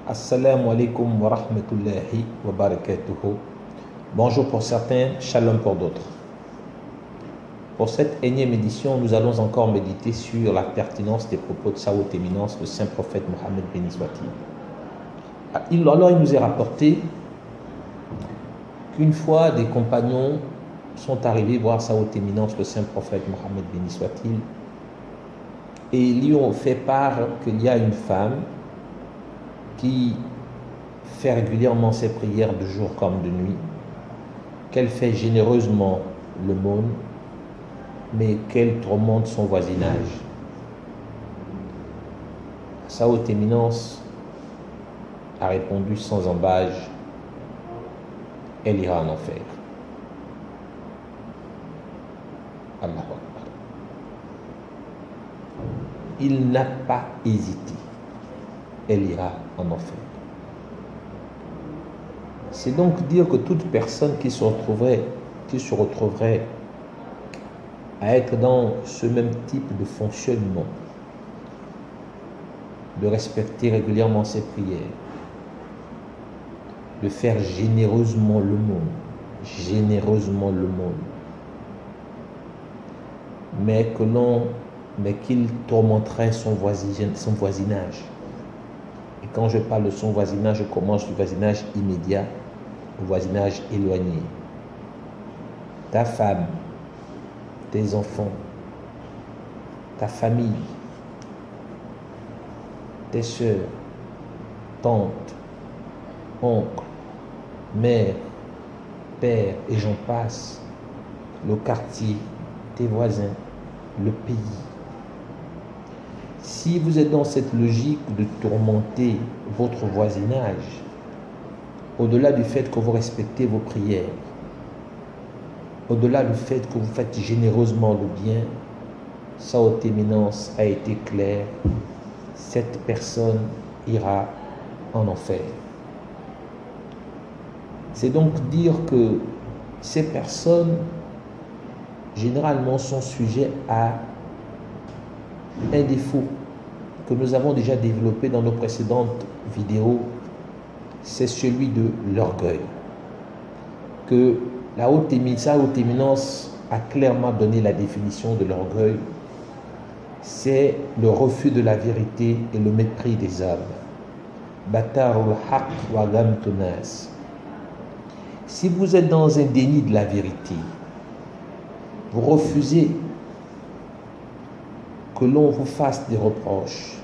Assalamu alaikum wa rahmatullahi wa barakatuhu. Bonjour pour certains, shalom pour d'autres. Pour cette énième édition, nous allons encore méditer sur la pertinence des propos de sa haute éminence, le saint prophète Mohammed béni soit-il. Alors il nous est rapporté qu'une fois des compagnons sont arrivés voir sa haute éminence, le saint prophète Mohammed béni soit-il, et ils lui ont fait part qu'il y a une femme qui fait régulièrement ses prières de jour comme de nuit, qu'elle fait généreusement l'aumône, mais qu'elle tourmente son voisinage. Sa haute éminence a répondu sans embâge, elle ira en enfer. Allahu Akbar. Il n'a pas hésité. Elle ira en enfer. C'est donc dire que toute personne qui se retrouverait à être dans ce même type de fonctionnement, de respecter régulièrement ses prières, de faire généreusement l'aumône, mais qu'il tourmenterait son voisinage. Et quand je parle de son voisinage, je commence du voisinage immédiat au voisinage éloigné. Ta femme, tes enfants, ta famille, tes soeurs, tantes, oncles, mères, pères, et j'en passe, le quartier, tes voisins, le pays. Si vous êtes dans cette logique de tourmenter votre voisinage, au-delà du fait que vous respectez vos prières, au-delà du fait que vous faites généreusement le bien, sa haute éminence a été claire, cette personne ira en enfer. C'est donc dire que ces personnes, généralement, sont sujets à un défaut que nous avons déjà développé dans nos précédentes vidéos, c'est celui de l'orgueil. Que sa haute éminence a clairement donné la définition de l'orgueil. C'est le refus de la vérité et le mépris des hommes. Batarul haq wa gamtunas. Si vous êtes dans un déni de la vérité, vous refusez que l'on vous fasse des reproches,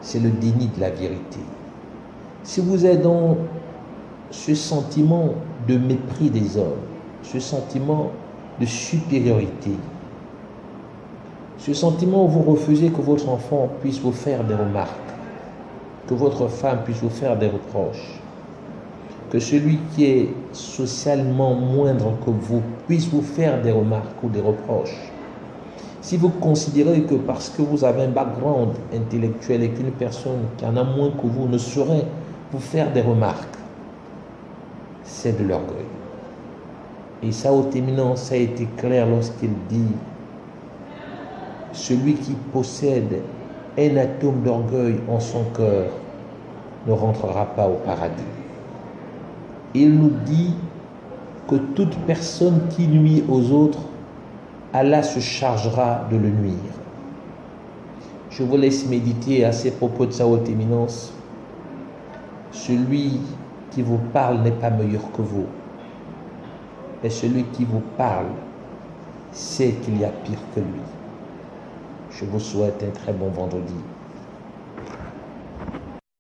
c'est le déni de la vérité. Si vous êtes dans ce sentiment de mépris des hommes, ce sentiment de supériorité, ce sentiment où vous refusez que votre enfant puisse vous faire des remarques, que votre femme puisse vous faire des reproches, que celui qui est socialement moindre que vous puisse vous faire des remarques ou des reproches, si vous considérez que parce que vous avez un background intellectuel et qu'une personne qui en a moins que vous ne saurait vous faire des remarques, c'est de l'orgueil. Et sa haute éminence a été claire lorsqu'il dit « Celui qui possède un atome d'orgueil en son cœur ne rentrera pas au paradis. » Il nous dit que toute personne qui nuit aux autres, Allah se chargera de le nuire. Je vous laisse méditer à ces propos de sa haute éminence. Celui qui vous parle n'est pas meilleur que vous. Et celui qui vous parle sait qu'il y a pire que lui. Je vous souhaite un très bon vendredi.